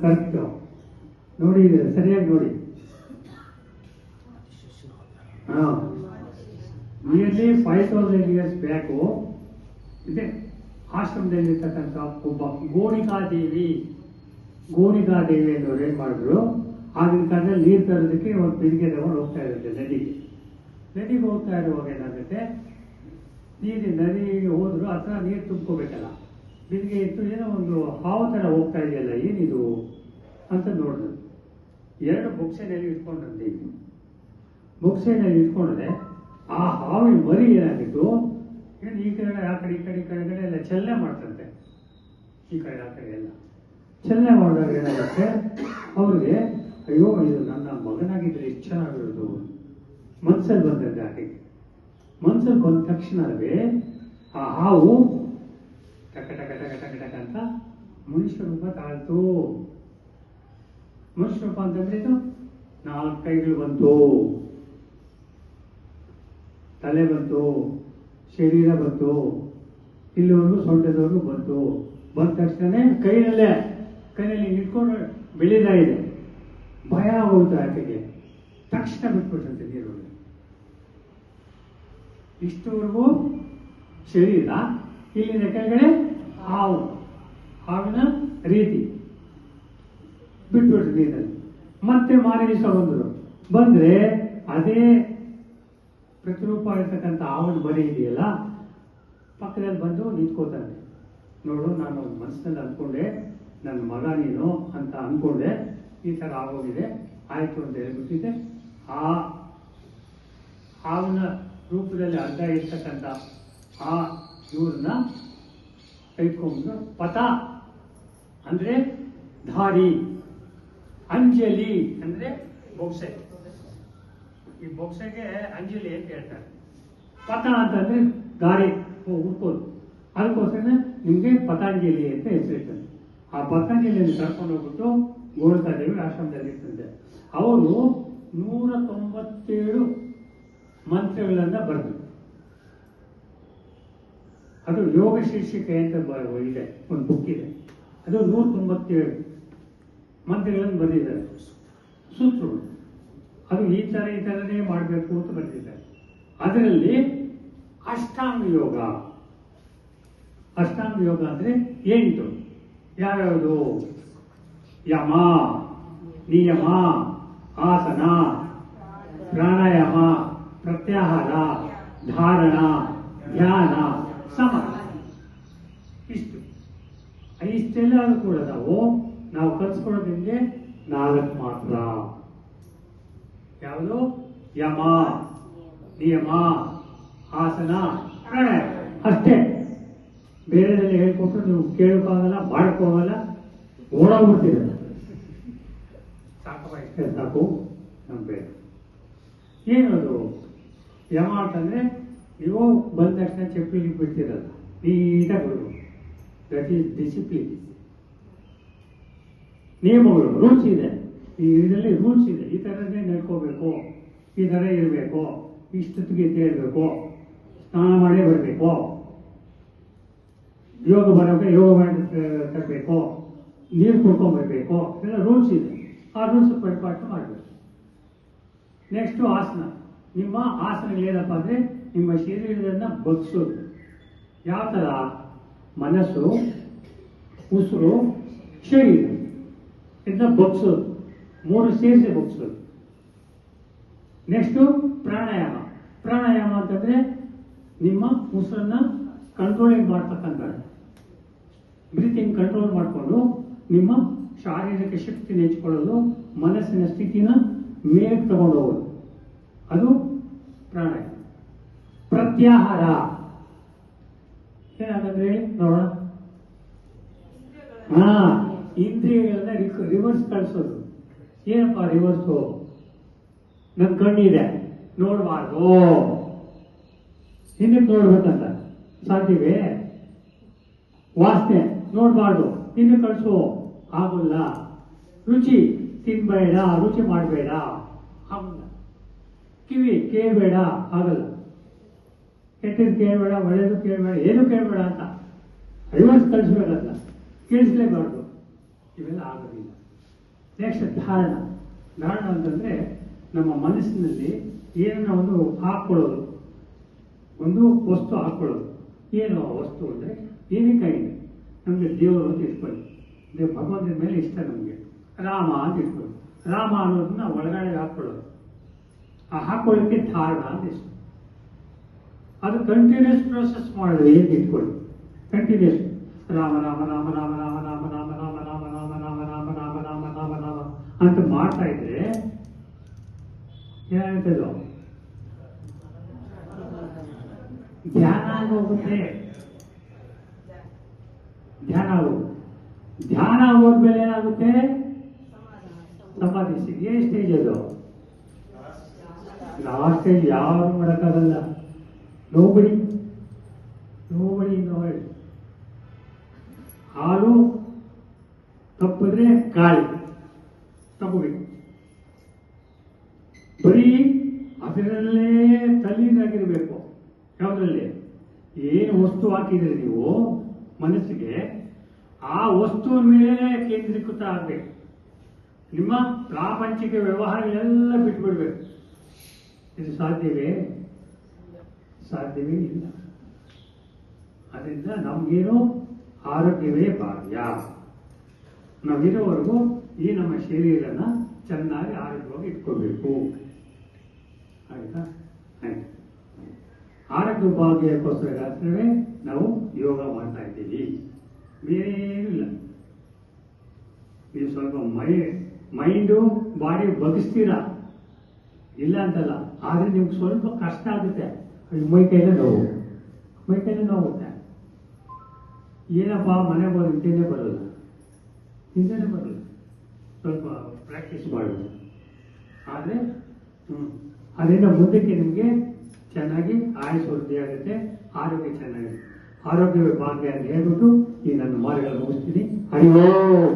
Correct ನೋಡಿ, ಸರಿಯಾಗಿ ನೋಡಿ. ನಿಯರ್ಲಿ 5000 years ಬ್ಯಾಕು ಇದೆ ಆಶ್ರಮದಲ್ಲಿರ್ತಕ್ಕಂಥ ಒಬ್ಬ ಗೋಣಿಕಾದೇವಿ ಅನ್ನೋರು ಏನ್ ಮಾಡಿದ್ರು, ಆಗಿನ ಕಾಲದಲ್ಲಿ ನೀರು ತರೋದಕ್ಕೆ ಒಂದು ಬಿಂದಿಗೆ ತಗೊಂಡು ಹೋಗ್ತಾ ಇರುತ್ತೆ ನದಿಗೆ ಹೋಗ್ತಾ ಇರುವಾಗ ಏನಾಗುತ್ತೆ, ನದಿಗೆ ಹೋದ್ರು ಹತ್ರ ನೀರು ತುಂಬ್ಕೋಬೇಕಲ್ಲ, ಬಿಂದಿಗೆ ಇತ್ತು, ಏನೋ ಒಂದು ಹಾವು ತರ ಹೋಗ್ತಾ ಇದೆಯಲ್ಲ, ಏನಿದು ಅಂತ ನೋಡಿದ್ರು. 2 ಬೊಕ್ಸೆನಲ್ಲಿ ಇಟ್ಕೊಂಡ್ರಂತೆ. ಬೊಕ್ಸೆನಲ್ಲಿ ಇಟ್ಕೊಂಡ್ರೆ ಆ ಹಾವಿನ ಮರಿ ಏನಾಗಿತ್ತು, ಈ ಕಡೆ ಆ ಕಡೆ ಈ ಕಡೆ ಎಲ್ಲ ಚಲನೆ ಮಾಡ್ತಂತೆ. ಈ ಕಡೆ ಆ ಕಡೆ ಎಲ್ಲ ಚಲನೆ ಮಾಡಿದಾಗ ಏನಾಗುತ್ತೆ, ಅವ್ರಿಗೆ ಅಯ್ಯೋ ಇದು ನನ್ನ ಮಗನಾಗಿದ್ರೆ ಎಷ್ಟು ಚೆನ್ನಾಗಿರೋದು ಮನ್ಸಲ್ಲಿ ಬಂದಂತೆ. ಆಕೆಗೆ ಮನ್ಸಲ್ಲಿ ಬಂದ ತಕ್ಷಣವೇ ಆ ಹಾವು ಟಕ ಟಕ ಟಕ ಟಕ ಟಕ ಅಂತ ಮನುಷ್ಯ ರೂಪ ತಾಳ್ತು. ಮನುಷ್ಯ ರೂಪ ಅಂತಂದ್ರೆ ಇದು 4 ಕೈಗಳು ಬಂತು, ತಲೆ ಬಂತು, ಶರೀರ ಬಂತು, ಇಲ್ಲಿವರೆಗೂ ಸೊಂಟದವರೆಗೂ ಬಂತು. ಬಂದ ತಕ್ಷಣ ಕೈಯಲ್ಲಿ ನಿಂತ್ಕೊಂಡು ಬೆಳೀತಾ ಇದೆ. ಭಯ ಆಗೋಯ್ತು ಆಕೆಗೆ. ತಕ್ಷಣ ಬಿಟ್ಬಿಟ್ಟಂತೆ ನೀರೊಳಗೆ. ಇಷ್ಟವರೆಗೂ ಶರೀರ, ಇಲ್ಲಿನ ಕೆಳಗಡೆ ಹಾವಿನ ರೀತಿ ಬಿಟ್ಬಿಟ್ರು ನೀರಲ್ಲಿ. ಮತ್ತೆ ಮಾರನೇ ದಿವಸ ಬಂದ್ರೆ ಅದೇ ಪ್ರತಿರೂಪ ಇರ್ತಕ್ಕಂಥ ಹಾವಿನ ಮರಿ ಇದೆಯಲ್ಲ, ಪಕ್ಕದಲ್ಲಿ ಬಂದು ನಿಂತ್ಕೋತಾನೆ. ನೋಡು, ನಾನು ಮನಸ್ಸಿನಲ್ಲಿ ಅಂದ್ಕೊಂಡೆ ನನ್ನ ಮಗ ನೀನು ಅಂತ ಅಂದ್ಕೊಂಡೆ, ಈ ತರ ಆಗೋಗಿದೆ, ಆಯ್ತು ಅಂತ ಹೇಳ್ಬಿಟ್ಟಿದೆ. ಆ ಹಾವಿನ ರೂಪದಲ್ಲಿ ಅರ್ಧ ಇರ್ತಕ್ಕಂಥ ಆ ಇವ್ರನ್ನ ಕೈಕೊಂಡು ಪಥ ಅಂದ್ರೆ ಧಾರಿ, ಅಂಜಲಿ ಅಂದ್ರೆ ಬೊಕ್ಸೆ. ಈ ಬೊಕ್ಸೆಗೆ ಅಂಜಲಿ ಅಂತ ಹೇಳ್ತಾರೆ. ಪಥ ಅಂತಂದ್ರೆ ಗಾರಿ ಹುಡ್ಕೋದು. ಅದಕ್ಕೋಸ್ಕರ ನಿಮ್ಗೆ ಪತಾಂಜಲಿ ಅಂತ ಹೆಸರಿರ್ತದೆ. ಆ ಪತಾಂಜಲಿಯನ್ನು ಕರ್ಕೊಂಡು ಹೋಗ್ಬಿಟ್ಟು ಗೋಣಿಕಾದೇವಿ ಆಶ್ರಮದಲ್ಲಿ ಇರ್ತದೆ. ಅವರು 197 ಮಂತ್ರಗಳನ್ನ ಬರೆದ್ರು. ಅದು ಯೋಗ ಶೀರ್ಷಿಕೆ ಅಂತ ಇದೆ, ಒಂದು ಬುಕ್ ಇದೆ. ಅದು 197 ಮಂತ್ರಗಳನ್ನು ಬರೆದಿದ್ದಾರೆ, ಸೂತ್ರಗಳು. ಅದು ಈ ಥರನೇ ಮಾಡಬೇಕು ಅಂತ ಬರೆದಿದ್ದಾರೆ. ಅದರಲ್ಲಿ ಅಷ್ಟಾಂಗ ಯೋಗ ಅಂದ್ರೆ 8 ಯಾವ್ಯಾವುದು? ಯಮ, ನಿಯಮ, ಆಸನ, ಪ್ರಾಣಾಯಾಮ, ಪ್ರತ್ಯಾಹಾರ, ಧಾರಣ, ಧ್ಯಾನ, ಸಮಾಧಿ. ಇಷ್ಟೆಲ್ಲ ಕೂಡ ನಾವು ಕಲ್ಸ್ಕೊಳ್ಳೋದ್ರಿಂದ 4 ಮಾತ್ರ. ಯಾವುದು? ಯಮ, ನಿಯಮ, ಆಸನ, ಪ್ರಾಣಾಯಾಮ ಅಷ್ಟೇ. ಬೇರೆದಲ್ಲಿ ಹೇಳ್ಕೊಟ್ರು ನೀವು ಕೇಳೋಕ್ಕಾಗಲ್ಲ, ಮಾಡೋಕ್ಕಾಗಲ್ಲ, ಓಡಾಗ್ಬಿಡ್ತೀರ. ಸಾಕು ನಮ್ಗೆ ಬೇಡ. ಏನದು ಯಮ ಅಂತಂದ್ರೆ, ನೀವು ಬಂದ ತಕ್ಷಣ ಚಪ್ಪಲಿ ಬಿಡ್ತೀರಲ್ಲ, ನೀಟಾಗಿ ಬಿಡ್ಬೋದು. That is discipline. ನಿಯಮಗಳು, ರೂಲ್ಸ್ ಇದೆ. ಈ ಇದರಲ್ಲಿ ರೂಲ್ಸ್ ಇದೆ. ಈ ಥರನೇ ನಡ್ಕೋಬೇಕು, ಈ ಥರ ಇರಬೇಕು, ಇಷ್ಟೊತ್ತಿಗೆ ಇರಬೇಕು, ಸ್ನಾನ ಮಾಡೇ ಬರಬೇಕು, ಯೋಗ ಮಾಡಿ ತರಬೇಕು, ನೀರು ಕುಡ್ಕೊಂಡ್ಬರ್ಬೇಕು, ಎಲ್ಲ ರೂಲ್ಸ್ ಇದೆ. ಆ ರೂಲ್ಸ್ ಪರಿಪಾಲನೆ ಮಾಡಬೇಕು. ನೆಕ್ಸ್ಟ್ ಆಸನ. ನಿಮ್ಮ ಆಸನಗಳೇನಪ್ಪ ಅಂದ್ರೆ ನಿಮ್ಮ ಶರೀರದನ್ನ ಬಗ್ಸೋದು. ಯಾವ ತರ? ಮನಸ್ಸು, ಉಸಿರು, ಶರೀರ ಇದನ್ನ ಬಗ್ಸೋದು. 3 ಸೇರಿಸಿ ಬಗ್ಸೋದು. ನೆಕ್ಸ್ಟ್ ಪ್ರಾಣಾಯಾಮ. ಪ್ರಾಣಾಯಾಮ ಅಂತಂದ್ರೆ ನಿಮ್ಮ ಉಸಿರನ್ನ ಕಂಟ್ರೋಲಿಂಗ್ ಮಾಡ್ತಕ್ಕಂಥ, ಬ್ರೀತಿಂಗ್ ಕಂಟ್ರೋಲ್ ಮಾಡಿಕೊಂಡು ನಿಮ್ಮ ಶಾರೀರಿಕ ಶಕ್ತಿನ ಹೆಚ್ಚಿಕೊಳ್ಳೋದು, ಮನಸ್ಸಿನ ಸ್ಥಿತಿನ ಮೇಲೆ ತಗೊಂಡು ಹೋಗೋದು, ಅದು ಪ್ರಾಣಾಯಾಮ. ಪ್ರತ್ಯಾಹಾರ ಏನಾಗಂದ್ರೆ ಹೇಳಿ ನೋಡೋಣ. ಇಂದ್ರಿಯಗಳನ್ನ ರಿವರ್ಸ್ ಕಳಿಸೋದು. ಏನಪ್ಪ ರಿವರ್ಸು? ನನ್ ಕಣ್ಣಿದೆ, ನೋಡಬಾರ್ದು, ಹಿಂದಕ್ಕೆ ನೋಡ್ಬೇಕಂತ ಸಾಧ್ಯವೇ? ವಾಸನೆ ನೋಡಬಾರ್ದು, ಹಿಂದೆ ಕಳಿಸು, ಆಗೋಲ್ಲ. ರುಚಿ ತಿನ್ಬೇಡ, ರುಚಿ ಮಾಡಬೇಡ, ಆಗಲ್ಲ. ಕಿವಿ ಕೇಳಬೇಡ, ಆಗಲ್ಲ. ಕೆಟ್ಟದ್ದು ಕೇಳಬೇಡ, ಒಳ್ಳೇದು ಕೇಳಬೇಡ, ಏನು ಕೇಳಬೇಡ ಅಂತ ರಿವರ್ಸ್ ಕಳಿಸ್ಬೇಕಂತ ಕೇಳಿಸ್ಲೇಬಾರ್ದು. ಇವೆಲ್ಲ ಆಗೋದಿಲ್ಲ. ನೆಕ್ಸ್ಟ್ ಧಾರಣ. ಧಾರಣ ಅಂತಂದ್ರೆ ನಮ್ಮ ಮನಸ್ಸಿನಲ್ಲಿ ಏನನ್ನ ಒಂದು ಹಾಕೊಳ್ಳೋದು, ಒಂದು ವಸ್ತು ಹಾಕೊಳ್ಳೋದು. ಏನು ವಸ್ತು ಅಂದರೆ ಏನಕ್ಕಾಗಿ ನಮಗೆ ದೇವರು ಅಂತ ಇಟ್ಕೊಳ್ಳಿ, ಭಗವಂತನ ಮೇಲೆ ಇಷ್ಟ ನಮಗೆ, ರಾಮ ಅಂತ ಇಟ್ಕೊಳ್ಳಿ. ರಾಮ ಅನ್ನೋದನ್ನ ಒಳಗಡೆ ಹಾಕೊಳ್ಳೋದು, ಆ ಹಾಕೊಳ್ಳೋಕ್ಕೆ ಧಾರಣ ಅಂತ ಇಷ್ಟ. ಅದು ಕಂಟಿನ್ಯೂಸ್ ಪ್ರೋಸೆಸ್ ಮಾಡೋದು. ಏನು ಇಟ್ಕೊಳ್ಳಿ, ಕಂಟಿನ್ಯೂಸ್ ರಾಮ ರಾಮ ರಾಮ ರಾಮ ರಾಮ ರಾಮ ರಾಮ ರಾಮ ರಾಮ ರಾಮ ರಾಮ ರಾಮ ರಾಮ ರಾಮ ರಾಮ ರಾಮ ಅಂತ ಮಾಡ್ತಾ ಇದ್ರೆ ಏನಾಗ್ತದೋ ಧ್ಯಾನ ಆಗೋಗುತ್ತೆ. ಧ್ಯಾನ ಆಗೋದು. ಧ್ಯಾನ ಆಗೋದ್ಮೇಲೆ ಏನಾಗುತ್ತೆ? ಸಮಾಧಿ. ಏನ್ ಸ್ಟೇಜ್ ಅದು? Last stage. ಯಾರು ಮಾಡೋಕ್ಕಾಗಲ್ಲ. ನೋಬಡಿ ನೋಡಿ. ಹಾಲು ತಪ್ಪಿದ್ರೆ ಗಾಳಿ ತಪ್ಪಬೇಕು. ಬರೀ ಅದರಲ್ಲೇ ತಲ್ಲೀನಾಗಿರ್ಬೇಕು. ಯಾವುದ್ರಲ್ಲಿ ಏನು ವಸ್ತು ಹಾಕಿದ್ರೆ ನೀವು ಮನಸ್ಸಿಗೆ, ಆ ವಸ್ತುವಿನ ಮೇಲೆ ಕೇಂದ್ರೀಕೃತ ಆಗ್ಬೇಕು. ನಿಮ್ಮ ಪ್ರಾಪಂಚಿಕ ವ್ಯವಹಾರಗಳೆಲ್ಲ ಬಿಟ್ಬಿಡ್ಬೇಕು. ಇದು ಸಾಧ್ಯವೇ? ಸಾಧ್ಯವೇ ಇಲ್ಲ. ಅದರಿಂದ ನಮಗೇನು ಆರೋಗ್ಯವೇ ಭಾಗ್ಯ. ನಾವಿರೋವರೆಗೂ ಈ ನಮ್ಮ ಶರೀರನ ಚೆನ್ನಾಗಿ ಆರೋಗ್ಯವಾಗಿ ಇಟ್ಕೋಬೇಕು. ಆಯ್ತಾ? ಆಯ್ತು. ಆರೋಗ್ಯ ಭಾಗ್ಯಕ್ಕೋಸ್ಕರವೇ ನಾವು ಯೋಗ ಮಾಡ್ತಾ ಇದ್ದೀವಿ, ಬೇರೇನಿಲ್ಲ. ನೀವು ಸ್ವಲ್ಪ ಮೈಂಡು ಬಾಡಿ ಬಗ್ಗಿಸ್ತೀರಾ, ಇಲ್ಲ ಅಂತಲ್ಲ. ಆದರೆ ನಿಮ್ಗೆ ಸ್ವಲ್ಪ ಕಷ್ಟ ಆಗುತ್ತೆ. ಮೈಕೈಲೇ ನೋವುತ್ತೆ. ಏನಪ್ಪ ಮನೆ ಬರೋ ಹಿಂದೆನೇ ಬರಲ್ಲ. ಸ್ವಲ್ಪ ಪ್ರಾಕ್ಟೀಸ್ ಮಾಡೋದು. ಆದರೆ ಅದರಿಂದ ಮುಂದಕ್ಕೆ ನಿಮಗೆ ಚೆನ್ನಾಗಿ ಆಯುಷ್ ವೃದ್ಧಿ ಆಗುತ್ತೆ, ಆರೋಗ್ಯ ಚೆನ್ನಾಗಿದೆ. ಆರೋಗ್ಯವೇ ಭಾಗ್ಯ ಅಂತ ಹೇಳ್ಬಿಟ್ಟು ಈ ನನ್ನ ಮಾರ್ಗಗಳು ಮುಗಿಸ್ತೀನಿ. ಹರಿ ಓಂ.